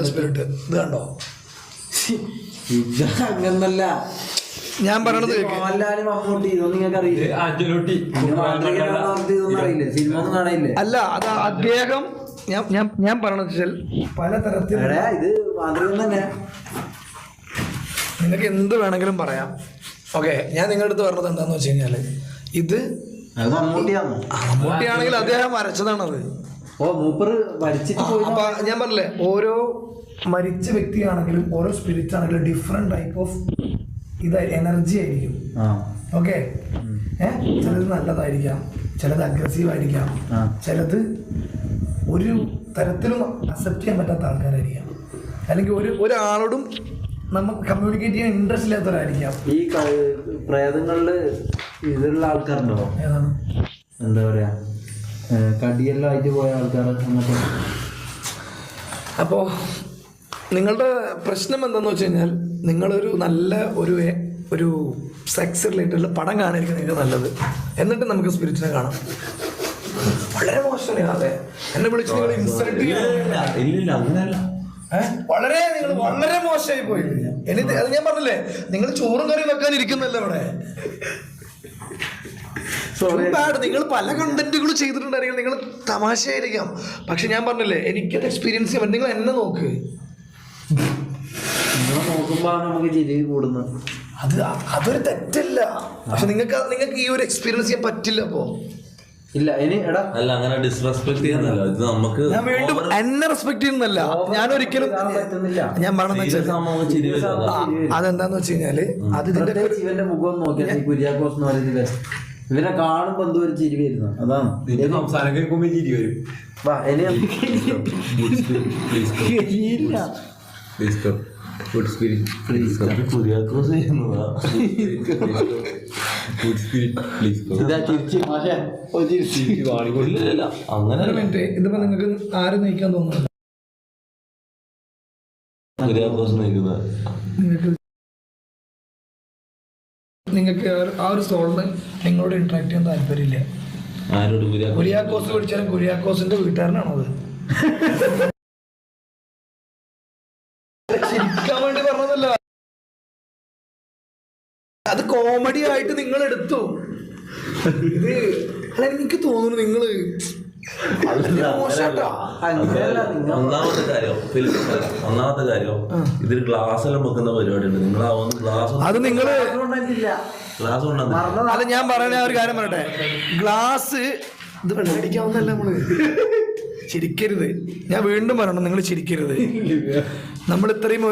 Spirit ഇത് കണ്ടോ? അങ്ങനല്ല ഞാൻ പറയണത്. അല്ല, അത് അദ്ദേഹം ഞാൻ പറയണത് വെച്ചാൽ പലതരത്തിലുള്ള ഇത് തന്നെ നിങ്ങൾക്ക് എന്ത് വേണമെങ്കിലും പറയാം. ഓക്കെ, ഞാൻ നിങ്ങളുടെ അടുത്ത് പറഞ്ഞത് എന്താന്ന് വെച്ച് കഴിഞ്ഞാല് ഇത് മമ്മൂട്ടിയാണെങ്കിൽ അദ്ദേഹം വരച്ചതാണത്. അപ്പൊ ഞാൻ പറഞ്ഞില്ലേ, ഓരോ മരിച്ച വ്യക്തിയാണെങ്കിലും ഓരോ സ്പിരിറ്റ് ആണെങ്കിലും ഡിഫറെന്റ് ടൈപ്പ് ഓഫ് എനർജി ആയിരിക്കും. ഓക്കെ, ചിലത് നല്ലതായിരിക്കാം, ചിലത് അഗ്രസീവ് ആയിരിക്കാം, ചിലത് ഒരു തരത്തിലും അക്സെപ്റ്റ് ചെയ്യാൻ പറ്റാത്ത ആൾക്കാരായിരിക്കാം, അല്ലെങ്കിൽ ഒരാളോടും നമുക്ക് കമ്മ്യൂണിക്കേറ്റ് ചെയ്യാൻ ഇൻട്രസ്റ്റ് ഇല്ലാത്തവരായിരിക്കാം. ഈ പ്രേതങ്ങളില് ഇതിലുള്ള ആൾക്കാരുണ്ടോ? ഏതാണ്? എന്താ പറയാ, കടിയെല്ലാം ആയിട്ട് പോയ ആൾക്കാർ അങ്ങനത്തെ. അപ്പോൾ നിങ്ങളുടെ പ്രശ്നം എന്താണെന്ന് വെച്ച് കഴിഞ്ഞാൽ, നിങ്ങളൊരു നല്ല ഒരു സെക്സ് റിലേറ്റഡ് പടം കാണാനായിരിക്കും നിങ്ങൾക്ക് നല്ലത്. എന്നിട്ട് നമുക്ക് സ്പിരിറ്റിനെ കാണാം. വളരെ മോശമാണ്. അതെ, എന്നെ വിളിച്ച് നിങ്ങൾ ഇൻസൾട്ട് നിങ്ങൾ വളരെ മോശമായി പോയി. അത് ഞാൻ പറഞ്ഞില്ലേ, നിങ്ങൾ ചോറും കറിയും വെക്കാൻ ഇരിക്കുന്നല്ല ഇവിടെ. നിങ്ങൾ പല കണ്ടന്റുകളും ചെയ്തിട്ടുണ്ടായിരിക്കും, നിങ്ങൾ തമാശയായിരിക്കാം. പക്ഷെ ഞാൻ പറഞ്ഞില്ലേ, എനിക്കത് എക്സ്പീരിയൻസ് ചെയ്യാൻ. നിങ്ങൾ എന്നെ നോക്ക്, നോക്കുമ്പോ നമുക്ക് ചിരി കൂടുന്നു. അതൊരു തെറ്റല്ല. പക്ഷെ നിങ്ങൾക്ക് ഈ ഒരു എക്സ്പീരിയൻസ് ചെയ്യാൻ പറ്റില്ല. അപ്പോ ഇല്ല, ഇനി അല്ല, അങ്ങനെ ഡിസ്റെസ്പെക്ട് ചെയ്യുന്നല്ല. ഇത് നമുക്ക് ഞാൻ വീണ്ടും എന്നെ റെസ്പെക്ട് ചെയ്യുന്നല്ല. ഞാൻ ഒരിക്കലും ഞാൻ പറഞ്ഞെന്ന് വെച്ചാൽ അതെന്താന്ന് വെച്ച് കഴിഞ്ഞാല്, അത് ഇവന്റെ മുഖം നോക്കിയാൽ കുര്യാക്കോസ് എന്ന് പറയുന്നത് ഇവനെ കാണുമ്പോ എന്തോ ഒരു ചിരി വരുന്നു. അതാണ് സംസാരം കേൾക്കുമ്പോ ചിരി വരും. അങ്ങനെ ഇതിപ്പോ നിങ്ങൾക്ക് ആരും നയിക്കാൻ തോന്നുന്നില്ല. നിങ്ങൾക്ക് ആ ഒരു സോളിന് നിങ്ങളോട് ഇന്ററാക്ട് ചെയ്യാൻ താല്പര്യമില്ല. കുര്യാക്കോസ് വിളിച്ചാലും കുര്യാക്കോസിന്റെ വീട്ടുകാരനാണത്. ചിരിക്കാൻ വേണ്ടി പറഞ്ഞതല്ല, അത് കോമഡി ആയിട്ട് നിങ്ങൾ എടുത്തു. ഇത് അല്ല, എനിക്ക് തോന്നുന്നു നിങ്ങള് ഒന്നാമത്തെ കാര്യം ഇതിൽ ഗ്ലാസ് എല്ലാം വെക്കുന്ന പരിപാടിയുണ്ട്. നിങ്ങൾ അത് നിങ്ങള് ഗ്ലാസ് കൊണ്ടുവന്ന അല്ല, ഞാൻ പറയുന്ന ഒരു കാര്യം പറയട്ടെ. ഗ്ലാസ് ഇത് വെള്ളടിക്കാവുന്നല്ല. നമ്മള് ചിരിക്കരുത്. ഞാൻ വീണ്ടും പറയണം, നിങ്ങൾ ചിരിക്കരുത്. നമ്മൾ ഇത്രയും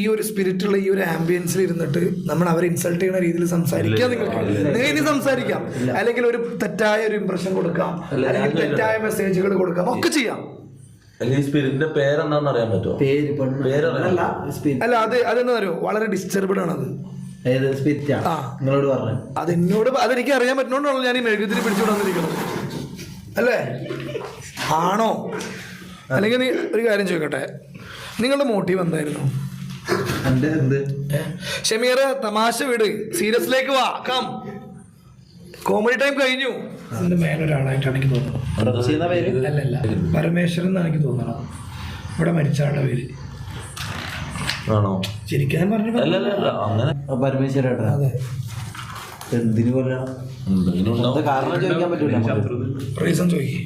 ഈ ഒരു സ്പിരിറ്റുള്ള ഈ ഒരു ആംബിയൻസിൽ ഇരുന്നിട്ട് നമ്മൾ അവരെ ഇൻസൾട്ട് ചെയ്യുന്ന രീതിയിൽ സംസാരിക്കാം. നിങ്ങൾക്ക് ഇനി സംസാരിക്കാം, അല്ലെങ്കിൽ ഒരു തെറ്റായ ഒരു ഇംപ്രഷൻ കൊടുക്കാം, അല്ലെങ്കിൽ തെറ്റായ മെസ്സേജുകൾ കൊടുക്കാം, ഒക്കെ ചെയ്യാം. സ്പിരിറ്റിന്റെ പേരെന്താന്ന് അറിയാൻ പറ്റുമോ? അല്ല, അതെന്താ അറിയോ, വളരെ ഡിസ്റ്റർബ്ഡ് ആണത്. അതെനിക്ക് അറിയാൻ പറ്റുന്നോണ്ടാണല്ലോ ഞാൻ ഈ മെഴുകുതിരി പിടിച്ചുകൊണ്ട് വന്നിരിക്കുന്നത്. അല്ലേ? ആണോ? അല്ലെങ്കിൽ നീ ഒരു കാര്യം ചോദിക്കട്ടെ, നിങ്ങളുടെ മോട്ടീവ് എന്തായിരുന്നു? ഷമീർ, തമാശ വിട്, സീരിയസിലേക്ക് വാ. കം, കോമഡി ടൈം കഴിഞ്ഞു. അതിന്റെ മേലൊരാളായിട്ടാണ് എനിക്ക് തോന്നുന്നത്. അല്ലല്ല, പരമേശ്വരൻ എന്നാണ് എനിക്ക് തോന്നണം. ഇവിടെ മരിച്ച ആളുടെ പേര് ആണോ? ശരിക്കും പറഞ്ഞു പരമേശ്വരേട്ടാ. അതെ, എന്തിനു കൊല്ലണം? കാരണം ചോദിക്കാൻ പറ്റൂല. റീസൺ ചോദിക്കും.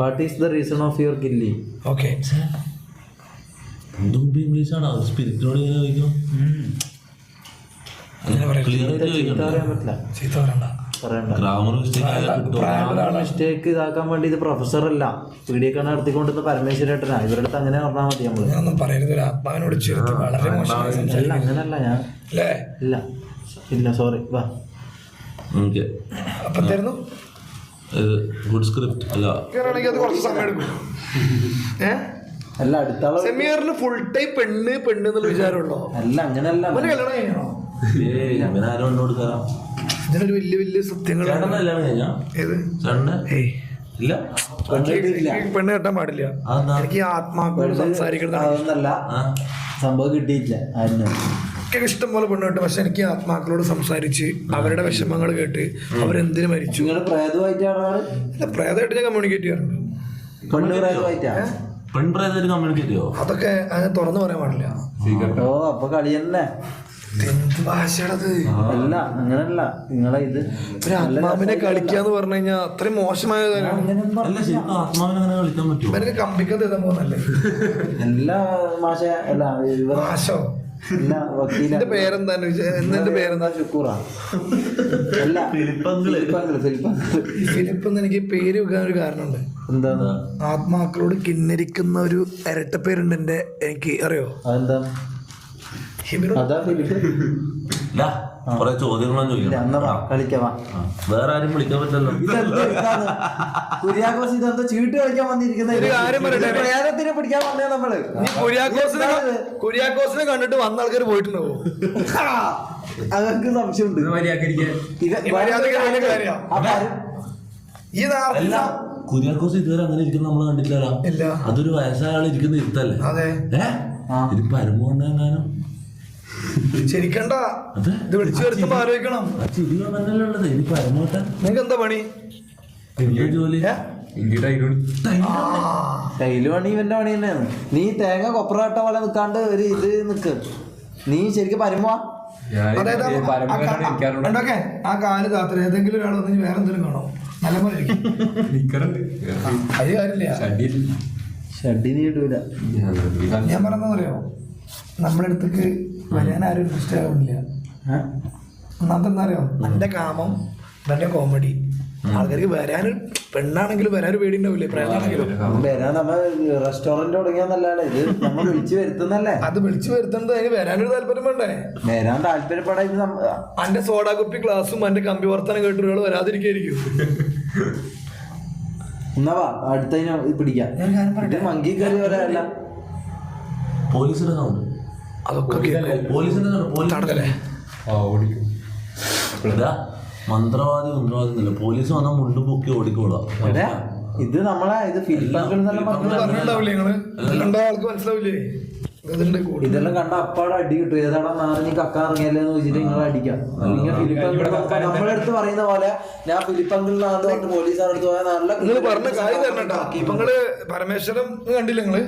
What is the reason of your killing? Okay. ഇംഗ്ലീഷാണ്. സ്പിരിറ്റിനോട് ഇങ്ങനെ ചോദിക്കും. മിസ്റ്റേക്ക് ഇതാക്കാൻ വേണ്ടി ഇത് പ്രൊഫസറല്ല, വീഡിയോ നടത്തിക്കൊണ്ടിരുന്ന പരമേശ്വരേട്ടനാ. ഇവരുടെ അടുത്ത് അങ്ങനെ പറഞ്ഞാൽ മതി. നമ്മള് അങ്ങനല്ല. ഞാൻ ഇല്ല സോറി. വാ. ഗുഡ് സ്ക്രിപ്റ്റ് അല്ല, അല്ല അടുത്ത സെമിയറിന് ഫുൾ ടൈം പെണ്ണ് എന്നുള്ള വിചാരമുള്ളോ? അല്ല, അങ്ങനല്ല. ഇതിനൊരു വലിയ സത്യങ്ങൾ. പെണ്ണ് കെട്ടാൻ പാടില്ല. എനിക്ക് ആത്മാക്കളോട് സംസാരിക്കുന്നതല്ല സംഭവം കിട്ടിയില്ല. എനിക്ക് ഇഷ്ടം പോലെ പെണ്ണ് കിട്ടും. പക്ഷെ എനിക്ക് ആത്മാക്കളോട് സംസാരിച്ച് അവരുടെ വിഷമങ്ങൾ കേട്ട് അവരെന്തിനു മരിച്ചു, നിങ്ങൾ പ്രേതമായിട്ടാണ് പ്രേതമായിട്ട് ഞാൻ കമ്മ്യൂണിക്കേറ്റ് ചെയ്യാറുണ്ട്. പ്രേതമായിട്ടാ പെൺപ്രേതമായിട്ട് കമ്മ്യൂണിക്കേറ്റ് ചെയ്യോ? അതൊക്കെ അങ്ങനെ തുറന്നു പറയാൻ പാടില്ല. ഓ അപ്പൊ കളി തന്നെ. എന്ത് ഭാഷയാണത്? അല്ല അങ്ങനല്ല, നിങ്ങളെ ഇത് ഒരു ആത്മാവിനെ കളിക്കാന്ന് പറഞ്ഞു കഴിഞ്ഞാൽ അത്രയും മോശമായ കാര്യമാണ്. അല്ല ശരിക്കും ആത്മാവിനെ അങ്ങനെ കളിക്കാൻ പറ്റുമോ? ഇവരൊക്കെ കമ്പിക്കത്ത് എഴുതാൻ പോകുന്നല്ലേ? എല്ലാ മാഷ അല്ല മാഷോ? എല്ലാ വക്കീല എന്റെ പേരെന്താന്ന് എന്നെ പേരെന്താ? ഷുക്കൂറാ അല്ല ഫിലിപ്പങ്കിള്. ഫിലിപ്പ് എന്ന് എനിക്ക് പേര് വെക്കാൻ ഒരു കാരണമുണ്ട്. എന്താണ്? ആത്മാക്കളോട് കിന്നരിക്കുന്ന ഒരു ഇരട്ടപ്പേരുണ്ട് എന്റെ, എനിക്ക് അറിയോ? അതെന്താ? ഹിബിറോ? അതാ ഫിലിപ്പ്. ഇല്ല കൊറേ ചോദ്യങ്ങളൊന്നും ചോദിക്കണം. എന്നാ വാ കളിക്കാം. വേറെ ആരും വിളിക്കാൻ പറ്റല്ലോ. കുര്യാക്കോസ് ഇതെന്താ ചീട്ട് കളിക്കാൻ വന്നിരിക്കുന്നത്? ഒരു കാര്യം പറയട്ടെ, പ്രേതത്തിനെ പിടിക്കാൻ വന്നേ നമ്മള്. കുര്യാക്കോസിനെ കണ്ടിട്ട് വന്ന ആൾക്കാർ പോയിട്ടുണ്ടാവോ? അതൊക്കെ സംശയമുണ്ട്. ഈ അല്ല കുര്യാക്കോസ് ഇതുവരെ അങ്ങനെ ഇരിക്കുന്ന നമ്മൾ കണ്ടിട്ടില്ല. ഇല്ല. അതൊരു വയസ്സായ ആൾ ഇരിക്കുന്ന ഇരുത്തല്ലേ? അതെ. ഇത് പരമോണ്ടെങ്ങാനും ശരിക്കണ്ട, ഇത് വിളിച്ചു വരുത്തുമ്പോ ആലോചിക്കണം. ചിരി തന്നെയല്ലേ ഉള്ളത്. ഇനി പരമോട്ടൻ നിങ്ങക്ക് എന്താ പണി? എന്താ ജോലി? ടൈല് പണി ഇവന്റെ പണി തന്നെയാണ്. നീ തേങ്ങ കൊപ്രാട്ട പോലെ നിക്കാണ്ട് ഒരു ഇത് നിക്ക്. നീ ശരിക്കും പരമോ? അതായത് ഉണ്ടൊക്കെ ആ കാല് താത്ര ഏതെങ്കിലും ഒരാൾ വന്ന് വേറെ എന്തെങ്കിലും കാണോ? നല്ല പോലെ അത് കാര്യമില്ല. ഷഡ്ഡി നീ ഇടൂല. ഞാൻ പറഞ്ഞറിയോ, നമ്മുടെ അടുത്തേക്ക് വരാൻ ആരും ഇൻട്രസ്റ്റ് ആവുന്നില്ല. ഒന്നാമത്തെ എന്താ അറിയോ, എന്റെ കാമം എന്റെ കോമഡി. ആൾക്കാർക്ക് വരാനൊരു പെണ്ണാണെങ്കിലും വരാനൊരു പേടി ഉണ്ടാവില്ലേ? പ്രേതാണെങ്കിലും വരാൻ നമ്മ റെസ്റ്റോറന്റ് തുടങ്ങിയാന്നല്ലേ ഇത് നമ്മൾ വിളിച്ചു വരുത്തുന്നല്ലേ. അത് വിളിച്ചു വരുത്തുന്നത് അതിന് വരാനൊരു താല്പര്യം വേണ്ടേ? വരാൻ താല്പര്യപ്പെടാ. എന്റെ സോഡാ കുപ്പി ഗ്ലാസും എന്റെ കമ്പി വർത്തനം കേട്ടൊരാൾ വരാതിരിക്കായിരിക്കും. എന്നാ വാ അടുത്തതിനെ പിടിക്കാം. മങ്കി കയറി വരാല്ല. പോലീസിന്റെ സൗണ്ട് അതൊക്കെ പോലീസിന്റെ തടകല്ലേ? മന്ത്രവാദി ഒന്നില്ല. പോലീസ് വന്നാൽ മുണ്ടും പൊക്കി ഓടിക്കോളാം. ഇത് നമ്മളെ ഇത് പറഞ്ഞിട്ടുണ്ടാവില്ലേ നിങ്ങള്? കണ്ട ആൾക്ക് മനസ്സിലാവില്ലേ? ഇതെല്ലാം കണ്ട അപ്പാടെ അടി കിട്ടും. ഏതാടാ നാളെ നീ കക്കാൻ ഇറങ്ങിയല്ലേന്ന് വെച്ചിട്ട് നിങ്ങൾ അടിക്കാം. അല്ലെങ്കിൽ ഫിലിപ്പങ്കിൾ നമ്മുടെ അടുത്ത് പറയുന്ന പോലെ ഞാൻ ഫിലിപ്പങ്കിളിനാന്ന് പറഞ്ഞിട്ട് പോലീസുകാരുടെ അടുത്ത് പോയാൽ നല്ല നിങ്ങൾ പറഞ്ഞ കാര്യം തരണട്ടാ. ഇപ്പൊ നിങ്ങള് പരമേശ്വരം കണ്ടില്ല നിങ്ങള്?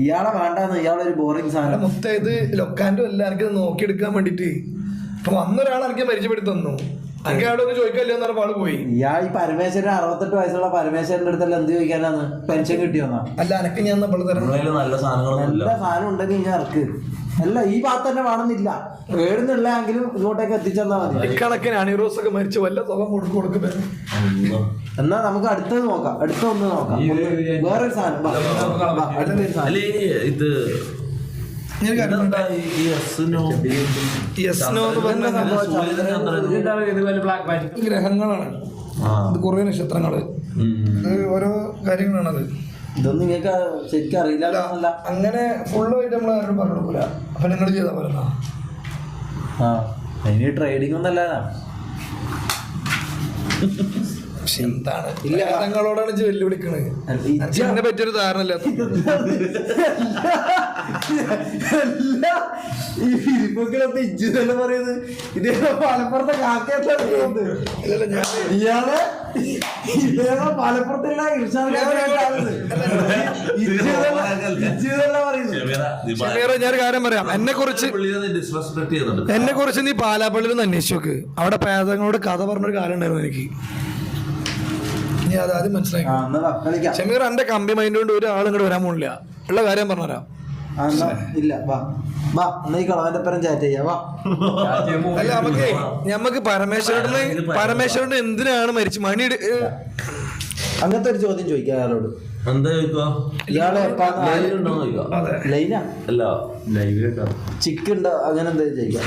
ഇയാളെ വേണ്ടാന്ന്, ഇയാളൊരു ബോറിംഗ് സാധനം. മൊത്തം ഇത് ലൊക്കാൻഡും അല്ല, എനിക്ക് നോക്കിയെടുക്കാൻ വേണ്ടിട്ട്. ഇപ്പൊ വന്നൊരാൾ എനിക്ക് പരിചയപ്പെടുത്തി തന്നു. എനിക്ക് അവിടെ ഒന്ന് ചോദിക്കാല്ലോ എന്ന് പറഞ്ഞ ആള് പോയി. ഇയാൾ ഈ പരമേശ്വരൻ 68 വയസ്സുള്ള പരമേശ്വരന്റെ അടുത്തല്ല എന്ത് ചോദിക്കാനാന്ന്? പെൻഷൻ കിട്ടിയോന്നാ? അല്ല എനക്ക് ഞാൻ നമ്മൾ തരാം. നല്ല സാധനങ്ങളൊന്നും എല്ലാ സാധനം ഉണ്ടെങ്കിൽ ഞാൻ ഇറക്ക്. അല്ല ഈ ഭാഗത്ത് തന്നെ വേണമെന്നില്ല, ഏടുന്നില്ലെങ്കിലും ഇങ്ങോട്ടേക്ക് എത്തിച്ചെന്നാ മതി. ഇക്കണക്കിന് അണിറോസ് ഒക്കെ മരിച്ചു വല്ല തുക കൊടുക്കുന്നത്. എന്നാ നമുക്ക് അടുത്തത് നോക്കാം. അടുത്തൊന്ന് നോക്കാം. വേറൊരു സാധനം ഇത് ഗ്രഹങ്ങളാണ്, ഇത് കുറെ നക്ഷത്രങ്ങള്, ഇത് ഓരോ കാര്യങ്ങളാണത്. ഇതൊന്നും നിങ്ങൾക്ക് ശരിക്കും അറിയില്ല. അങ്ങനെ ഫുള്ളായിട്ട് നമ്മൾ ആരോടും പറഞ്ഞു കൊടുക്കൂല. അപ്പൊ നിങ്ങൾ ചെയ്താ പറയുന്ന അതിന് ട്രേഡിംഗ് ഒന്നല്ല. എന്താണ് ഗ്രഹങ്ങളോടാണ് വെല്ലുവിളിക്കണത്? ഇതിനെ പറ്റിയൊരു ധാരണ ഇല്ല. ഈ ഫിലിപ്പൊക്കെ ഇജ്ജെല്ലാം പറയുന്നത് ഇതേ മലപ്പുറത്തെ കാക്കയല്ല. ഇയാള് ഇതേതാ മലപ്പുറത്തുള്ള ഞാനൊരു കാര്യം പറയാം. എന്നെ കുറിച്ച് നീ പാലാപ്പള്ളിയിൽ ഒന്ന് അന്വേഷിച്ചു നോക്ക്. അവിടെ പേദങ്ങളോട് കഥ പറഞ്ഞൊരു കാലം ഉണ്ടായിരുന്നു എനിക്ക്. നീ അതാദ്യം മനസ്സിലാക്കി. ഷമീർ എന്റെ കമ്പി മൈൻഡ് കൊണ്ട് ഒരാളും ഇങ്ങോട്ട് വരാൻ പോണില്ല. ഉള്ള കാര്യം പറഞ്ഞുതരാം. ഇല്ല വാ വാ എന്നാ ഈ കളവന്റെ പരം ചാറ്റ് ചെയ്യാ. വാ അല്ല നമുക്ക് പരമേശ്വരന് എന്തിനാണ് മരിച്ചു മണി? അങ്ങനത്തെ ഒരു ചോദ്യം ചോദിക്കാം അയാളോട്. എന്താ ചോദിക്കുക? ഇയാളെ ലൈനാ ചിക്ക് ഉണ്ടോ അങ്ങനെ എന്താ ചോദിക്കാം.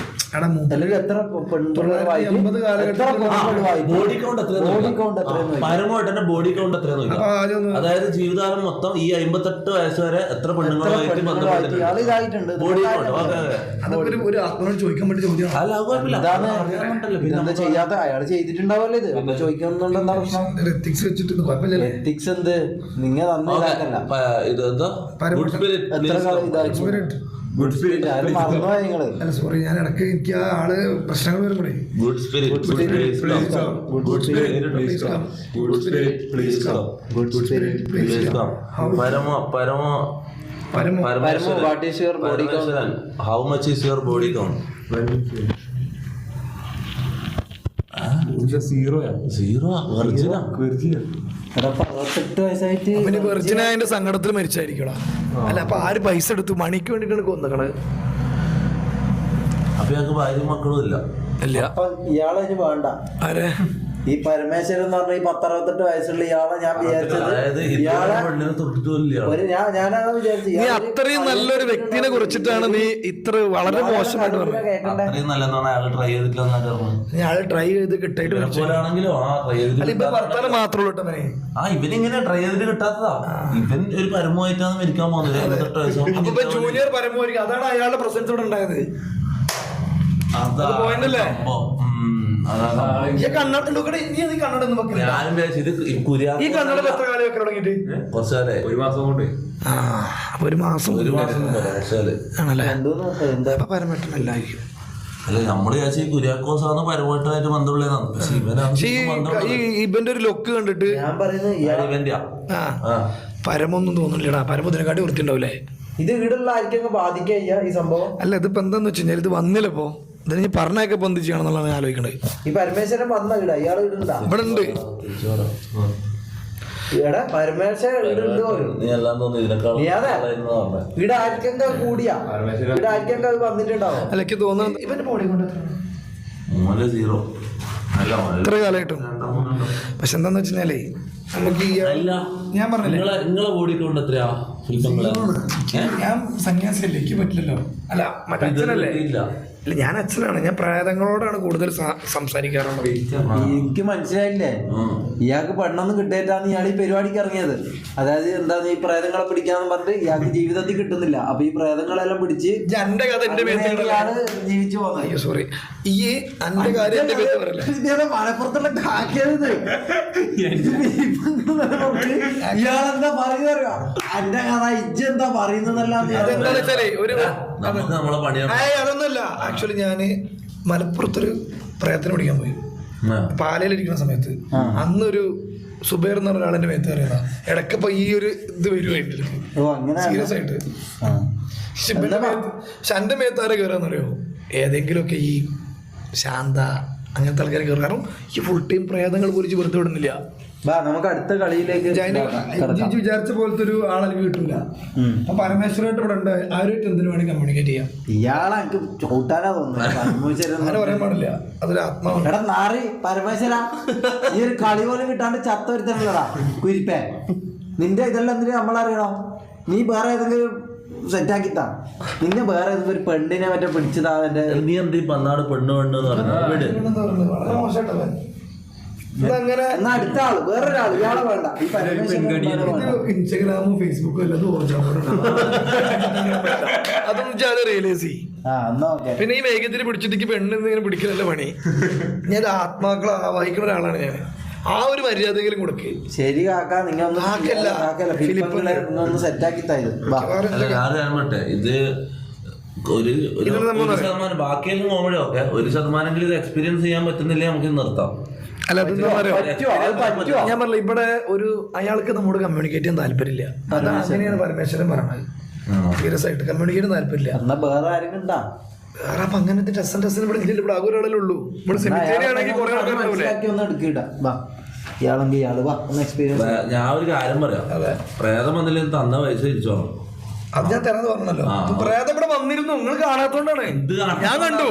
അല്ലെങ്കിൽ എത്ര ബോഡി കൗണ്ട് എത്ര? അതായത് ജീവിതകാലം മൊത്തം ഈ 58 വയസ്സ് വരെ എത്ര പെണ്ണുങ്ങളുമായിട്ട് ഇതായിട്ടുണ്ട്. ഒരു ആത്മാനോട് ചോദിക്കാൻ വേണ്ടി ചോദ്യം. ഇതെന്താ ചെയ്യാത്ത അയാൾ ചെയ്തിട്ടുണ്ടാവല്ലോ. ഇത് അപ്പൊ ചോദിക്കുന്നുണ്ടെന്താ പ്രശ്നം? എത്തിക്സ് എന്ത് നിങ്ങൾ ഗുഡ് സ്പിരിറ്റ് അത് മറന്നുപോയി നിങ്ങള്. അല്ല സോറി, ഞാൻ ഇടയ്ക്ക് എനിക്ക് ആ ആള് പ്രശ്നങ്ങൾ വരുമ്പോഴേ good spirit please come. Good spirit please come. Good spirit please come. Good spirit please come. പരമോ what is your body count? How much is your body count? Zero. വെർജിനാ? എടാ 18 വയസ്സായിട്ട് അവന് വെർജിനായതിന്റെ സങ്കടത്തിൽ മരിച്ചായിരിക്കടാ. അല്ല അപ്പൊ ആര് പൈസ എടുത്തു? മണിക്ക് വേണ്ടിട്ടാണ് കൊന്നക്കണത്. അപ്പൊ ഞങ്ങൾക്ക് ഭാര്യയും മക്കളും ഇല്ല. ഇല്ല. അപ്പൊ ഇയാളെ ഇനി വേണ്ട. ആരെ? ഈ പരമേശ്വരൻ എന്ന് പറഞ്ഞ ഈ 10-68 വയസ്സുള്ള ഇയാളെ ഞാൻ വിചാരിച്ചത് അതായത് ഇയാളെ പെണ്ണിനെ തൊട്ടിട്ടില്ല. ഞാനതാ വിചാരിച്ചു നീ അത്രയും നല്ലൊരു വ്യക്തിനെ കുറിച്ചിട്ടാണ് നീ ഇത്ര വളരെ മോശമായിട്ട് പറഞ്ഞത്. അത്രയും നല്ലതെന്ന് പറഞ്ഞാൽ അയാൾ ട്രൈ ചെയ്തിട്ടില്ലെന്നാണ് പറഞ്ഞത്. ഞാൻ ട്രൈ ചെയ്ത് കിട്ടായിട്ട് പോലാണെങ്കിലും ട്രൈ അല്ല ഇപ്പൊ ചെയ്തിട്ട് ഭർത്താവ് മാത്രമേ ഉള്ളൂ കേട്ടോ. ഇവനിങ്ങനെ ട്രൈ ചെയ്തിട്ട് കിട്ടാത്തതാ. ഇവൻ ഒരു പരമമായിട്ടാണ് മരിക്കാൻ പോകുന്നത്. 28 വയസ്സോ അപ്പൊ ജൂനിയർ പരമായിരിക്കും. അതാണ് അയാളുടെ പ്രസൻസ് ഇവിടെ ഉണ്ടായത്. അത് പോയിന്റല്ലേ? ഈ കണ്ണട നീ കണ്ണട ഒന്നും വെക്കില്ല. ഞാനും വിചാരിച്ചു ഇത് ഈ കണ്ണട എത്ര കാലം വെക്കാൻ തുടങ്ങിയിട്ട്? കുറച്ചാലേ ഒരു മാസം കൊണ്ട് അപ്പൊ ഒരു മാസം കുറച്ചാല് ആണല്ലേ? എന്താ അപ്പൊ പരമേട്ടനല്ലായിരിക്കും. അല്ല നമ്മള് വിചാരിച്ചു ഈ കുര്യാക്കോസാണ് പരമായിട്ടായിട്ട് ബന്ധമുള്ളതാണ്. പക്ഷെ പക്ഷേ ഇവനാണ് ഈ ഇവന്റെ ഒരു ലുക്ക് കണ്ടിട്ട് ഞാൻ പറയുന്നത് ഇവന്റെയാ. പരമൊന്നും തോന്നില്ലടാ. പരമത്തിനെക്കാട്ടി വൃത്തി ഉണ്ടാവില്ലേ? ഇത് വീടുള്ള ആർക്കൊക്കെ ബാധിക്കുക ഈ സംഭവം? അല്ല ഇതിപ്പോ എന്താന്ന് വെച്ച് കഴിഞ്ഞാൽ ഇത് വന്നില്ലപ്പോ ഇതിന് ഞാൻ പറഞ്ഞൊക്കെ ഇപ്പൊ എന്ത് ചെയ്യണമെന്നുള്ളതാണ് ഞാൻ ആലോചിക്കണത്. ഈ പരമേശ്വരൻ വന്ന വീടാ ഇയാള് വീടുണ്ടാ? ഇവിടെ ഉണ്ട്. ഇവിടെ പരമേശ്വരൻ വീടുണ്ടോ? നീ എല്ലാം തോന്നുന്നു ഇതിനേക്കാളും വീട് ആർക്കൊക്കെ കൂടിയാ? വീട് ആർക്കൊക്കെ അത് വന്നിട്ടുണ്ടാവോ? അല്ല എനിക്ക് തോന്നുന്നത് ഇവന്റെ ബോഡി കൊണ്ട് മോലെ 0 ഇത്ര കാലമായിട്ടും. പക്ഷെ എന്താന്ന് വെച്ചാലേ നമുക്ക് ഈ ഞാൻ പറഞ്ഞില്ലേ നിങ്ങളെ ബോഡി കൊണ്ട് എത്രയാ? ഞാൻ സന്യാസിയല്ലേ, എനിക്ക് പറ്റില്ലല്ലോ. അല്ല മറ്റേ അച്ഛനല്ലേ? ഇല്ല ഞാൻ അച്ഛനാണ്. ഞാൻ പ്രേതങ്ങളോടാണ് കൂടുതൽ സംസാരിക്കാറുള്ളത്. എനിക്ക് മനസ്സിലായില്ലേ, ഇയാൾക്ക് പെണ്ണൊന്നും കിട്ടിയിട്ടാണ് ഇയാൾ ഈ പരിപാടിക്ക് ഇറങ്ങിയത്. അതായത് എന്താന്ന് ഈ പ്രേതങ്ങളെ പിടിക്കാന്ന് പറഞ്ഞിട്ട് ഇയാൾക്ക് ജീവിതത്തിൽ കിട്ടുന്നില്ല. അപ്പൊ ഈ പ്രേതങ്ങളെല്ലാം പിടിച്ച് എന്റെ കഥ എന്റെ ഇയാള് ജീവിച്ചു പോകുന്നത്. അയ്യോ സോറി, ഈ എന്റെ കാര്യം എന്റെ പേര് പറയല്ലേ. മലപ്പുറത്തുള്ള കാക്കിയത് ഇയാളെന്താ പറയുക? എന്റെ കഥ ഇജ്ജെന്താ പറയുന്നതല്ലാതെ അതെന്താന്ന് വെച്ചാലേ ഒരു നമ്മളെ പണിയാണ്. അതൊന്നുമല്ല. ആക്ച്വലി ഞാന് മലപ്പുറത്തൊരു പ്രയത്നം പിടിക്കാൻ പോയി. പാലയിലിരിക്കുന്ന സമയത്ത് അന്നൊരു സുബൈർ എന്ന് പറഞ്ഞ ഒരാളെന്റെ മേത്ത് കയറിയതാ. ഇടയ്ക്കപ്പോ ഈ ഒരു ഇത് വരുമായിട്ട് സീരിയസ് ആയിട്ട്. പക്ഷെ എന്റെ മേത്താരെ കയറാന്ന് അറിയോ? ഏതെങ്കിലുമൊക്കെ ഈ ശാന്ത അങ്ങനത്തെ ആൾക്കാർ കയറും. കാരണം ഈ ഫുൾ ടൈം പ്രേതങ്ങൾ കുറിച്ച് വെറുതെ വിടുന്നില്ല. നമുക്ക് അടുത്ത കളിയിലേക്ക് വിചാരിച്ച പോലത്തെ ഒരു ആളെനിക്ക് കിട്ടില്ല. അപ്പൊ പരമേശ്വരമായിട്ട് ഇവിടെ ഉണ്ട്. ആരുമായിട്ട് എന്തിനു വേണമെങ്കിൽ കമ്മ്യൂണിക്കേറ്റ് ചെയ്യാം. ഇയാളെ ചവിട്ടാനാ തോന്നുന്നു. അങ്ങനെ പറയാൻ പാടില്ല. അതൊരു ആത്മാവാണ്. എടാ നാറി പരമേശ്വര, ഈ ഒരു കളി പോലും കിട്ടാണ്ട് ചത്ത ഒരുത്തനല്ലടാ കുരിപ്പേ. നിന്റെ ഇതെല്ലാം എന്തിനാ നമ്മളറിയണോ? നീ വേറെ ഏതെങ്കിലും സെറ്റാക്കിത്താ. നിന്നെ വേറെ ഏതെങ്കിലും ഒരു പെണ്ണിനെ മറ്റേ പിടിച്ചതാ. നീ എന്ത് പന്നാട് പെണ്ണ് പെണ്ണ് എന്ന് പറഞ്ഞു? വളരെ മോശമായിട്ടല്ലേ എന്നാ അടുത്ത ആള് വേറൊരാള് ഇയാളെ വേണ്ട. ഈ ഇൻസ്റ്റാഗ്രാമും ഫേസ്ബുക്കും എല്ലാം അതൊന്നും റിയലൈസ് ചെയ്യും. പിന്നെ ഈ വേഗത്തിൽ പിടിച്ചിട്ട് പെണ്ണിങ്ങനെ പിടിക്കലല്ല പണി. ഞാൻ ആത്മാക്കളെ ആവാഹിക്കുന്ന ഒരാളാണ് ഞാൻ. ആ ഒരു മര്യാദയെങ്കിലും കൊടുക്ക്. ശരി കാക്ക, നിങ്ങൾ സെറ്റാക്കി തരും. ഇത് ഒരു 1% ബാക്കിയെല്ലാം കോമഡി ഒക്കെ 1% ഇത് എക്സ്പീരിയൻസ് ചെയ്യാൻ പറ്റുന്നില്ലേ നമുക്ക് നിർത്താം. അല്ല അതെന്താ പറയാ, ഞാൻ പറഞ്ഞില്ല ഇവിടെ ഒരു അയാൾക്ക് നമ്മോട് കമ്മ്യൂണിക്കേറ്റ് ചെയ്യാൻ താല്പര്യമില്ല. അതാണ് അങ്ങനെയാണ് പരമേശ്വരൻ പറഞ്ഞത്. സീരിയസ് ആയിട്ട് കമ്മ്യൂണിക്കേറ്റ് താല്പര്യമില്ല. വേറെ ആരെങ്കിലും ഉണ്ടാ? വേറെ അപ്പൊ അങ്ങനത്തെ ടെസ്റ്റ് ഇവിടെ ഇല്ല. ഇവിടെ ആകെ ഒരാളല്ലേ ഉള്ളൂ. ഇവിടെ സെമിത്തേരി ആണെങ്കിൽ കുറെ ഇയാളെങ്കിൽ ഇയാള് വാ ഒന്ന് എക്സ്പീരിയൻസ്. ഞാൻ ഒരു കാര്യം പറയാം. പ്രേതം വന്നില്ലെങ്കിൽ തന്ന പൈസ തിരിച്ചോ? അത് ഞാൻ തരാന്ന് പറഞ്ഞല്ലോ. പ്രേതം ഇവിടെ വന്നിരുന്നു, നിങ്ങൾ കാണാത്തോണ്ടാണ്. ഞാൻ കണ്ടു.